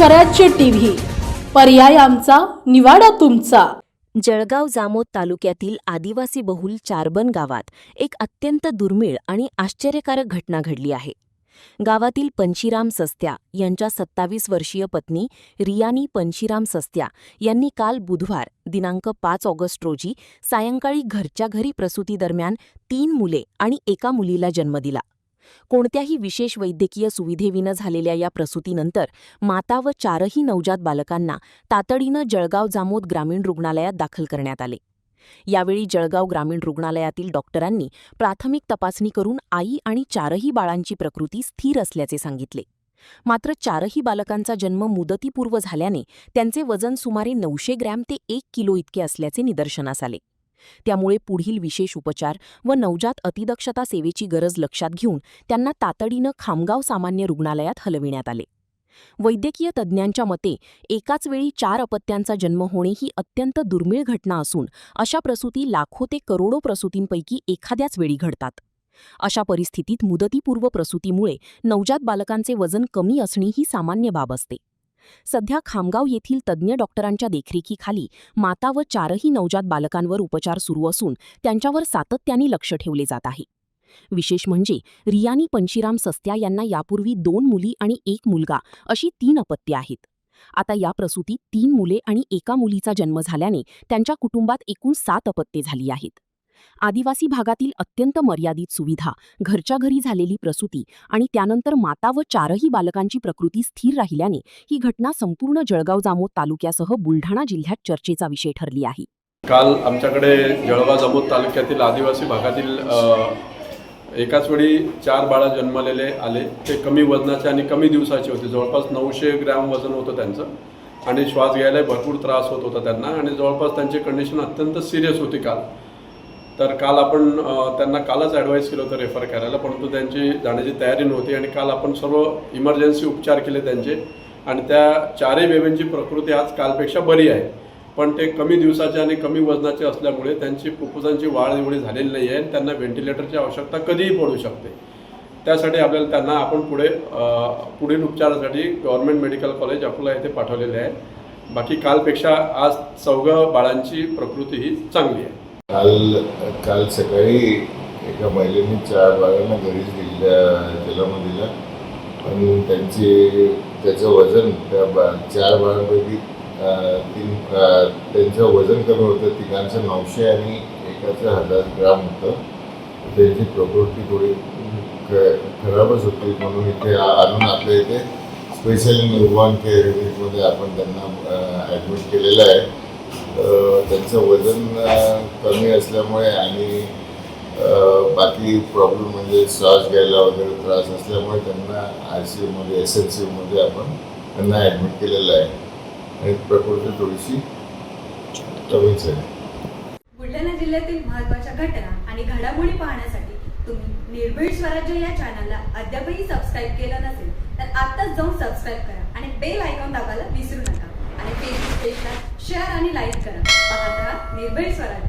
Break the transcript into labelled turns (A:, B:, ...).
A: स्वराज्य टीव्ही, पर्याय आमचा, निवाडा तुमचा।
B: जळगाव जामोद तालुक्यातील आदिवासी बहुल चारबन गावात एक अत्यंत दुर्मिळ आणि आश्चर्यकारक घटना घडली आहे। गावातील पंशीराम सस्त्या यांच्या 27 वर्षीय पत्नी रियानी पंशीराम सस्त्या यांनी काल बुधवार दिनांक 5 ऑगस्ट रोजी सायंकाळी घरच्या घरी प्रसूतीदरम्यान 3 मुले आणि एका मुलीला जन्म दिला। कोणत्याही विशेष वैद्यकीय सुविधेविना झालेल्या या प्रसूतीनंतर माता व 4ही नवजात बालकांना तातडीनं जळगाव जामोद ग्रामीण रुग्णालयात दाखल करण्यात आले। यावेळी जळगाव ग्रामीण रुग्णालयातील डॉक्टरांनी प्राथमिक तपासणी करून आई आणि 4ही बाळांची प्रकृती स्थिर असल्याचे सांगितले। मात्र 4ही बालकांचा जन्म मुदतीपूर्व झाल्याने त्यांचे वजन सुमारे 900 ग्रॅम ते 1 किलो इतके असल्याचे निदर्शनास आले। त्यामुळे पुढील विशेष उपचार व नवजात अतिदक्षता सेवेची गरज लक्षात घेऊन त्यांना तातडीनं खामगाव सामान्य रुग्णालयात हलविण्यात आले। वैद्यकीय तज्ज्ञांच्या मते एकाच वेळी 4 अपत्यांचा जन्म होणे ही अत्यंत दुर्मिळ घटना असून अशा प्रसूती लाखो ते करोडो प्रसूतींपैकी एखाद्याच वेळी घडतात। अशा परिस्थितीत मुदतीपूर्व प्रसूतीमुळे नवजात बालकांचे वजन कमी असणे ही सामान्य बाब असते। सध्या खामगाव येथील तज्ज्ञ डॉक्टरांच्या देखरेखीखाली माता व 4ही नवजात बालकांवर उपचार सुरू असून त्यांच्यावर सातत्याने लक्ष ठेवले जात आहे। विशेष म्हणजे रियानी पंशीराम सस्त्या यांना यापूर्वी 2 मुली आणि 1 मुलगा अशी 3 अपत्ये आहेत। आता या प्रसूतीत 3 मुले आणि एका मुलीचा जन्म झाल्याने त्यांच्या कुटुंबात एकूण 7 अपत्ये झाली आहेत। आदिवासी भागातील अत्यंत मर्यादित सुविधा, घरच्या घरी झालेली प्रसूती आणि त्यानंतर माता व 4ही बालकांची प्रकृती स्थिर राहिल्याने ही घटना संपूर्ण जळगाव जामोद तालुक्यासह बुलढाणा जिल्ह्यात चर्चेचा विषय ठरली आहे।
C: काल आमच्याकडे जळगाव जामोद तालुक्यातील आदिवासी भागातील एकाच वेळी 4 बाळं जन्मलेले आले। ते कमी वजनाचे आणि कमी दिवसाचे होते। जवळपास 900 ग्रॅम वजन होतं त्यांचं आणि श्वास घ्यायला भरपूर त्रास होत होता त्यांना आणि जवळपास त्यांची कंडिशन अत्यंत सिरियस होती काल। तर काल आपण त्यांना कालच ॲडवाईस केलं होतं रेफर करायला, परंतु त्यांची जाण्याची तयारी नव्हती आणि काल आपण सर्व इमर्जन्सी उपचार केले त्यांचे आणि त्या 4ही बेबींची प्रकृती आज कालपेक्षा बरी आहे। पण ते कमी दिवसाचे आणि कमी वजनाचे असल्यामुळे त्यांची फुफ्फुसांची वाढ एवढी झालेली नाही आहे। त्यांना व्हेंटिलेटरची आवश्यकता कधीही पडू शकते। त्यासाठी आपल्याला त्यांना आपण पुढील उपचारासाठी गव्हर्नमेंट मेडिकल कॉलेज अकोला येथे पाठवलेले आहे। बाकी कालपेक्षा आज 4 बाळांची प्रकृती ही चांगली आहे।
D: काल सकाळी एका महिलेने 4 बाळांना घरीच जन्म दिला पण त्याचं वजन त्या 4 बाळांपैकी त्यांचं वजन कमी होतं। तिघांचं 900 आणि एकाचं 1000 ग्राम होतं। त्यांची प्रकृती थोडी खराबच होती, म्हणून इथे आणून आपल्या इथे स्पेशल न्यूबॉर्न केअर युनिटमध्ये आपण त्यांना ॲडमिट केलेलं आहे। त्यांचं वजन कमी असल्यामुळे आणि बाकी प्रॉब्लेम म्हणजे श्वास घ्यायला वगैरे त्रास असल्यामुळे त्यांना ICUमध्ये SNCUमध्ये आपण त्यांना ॲडमिट केलेलं आहे आणि प्रकृती थोडीशी कमीच आहे।
E: बुलढाणा जिल्ह्यातील महत्त्वाच्या घटना आणि घडामोडी पाहण्यासाठी तुम्ही निर्भीड स्वराज्य या चॅनलला अद्यापही सबस्क्राईब केलं नसेल तर आत्ताच जाऊन सबस्क्राईब करा आणि बेल आयकॉन दाबायला विसरू नका आणि फेसबुक पेजला शेअर आणि लाईक करा। पाहत राहा निर्भीड स्वराज्य।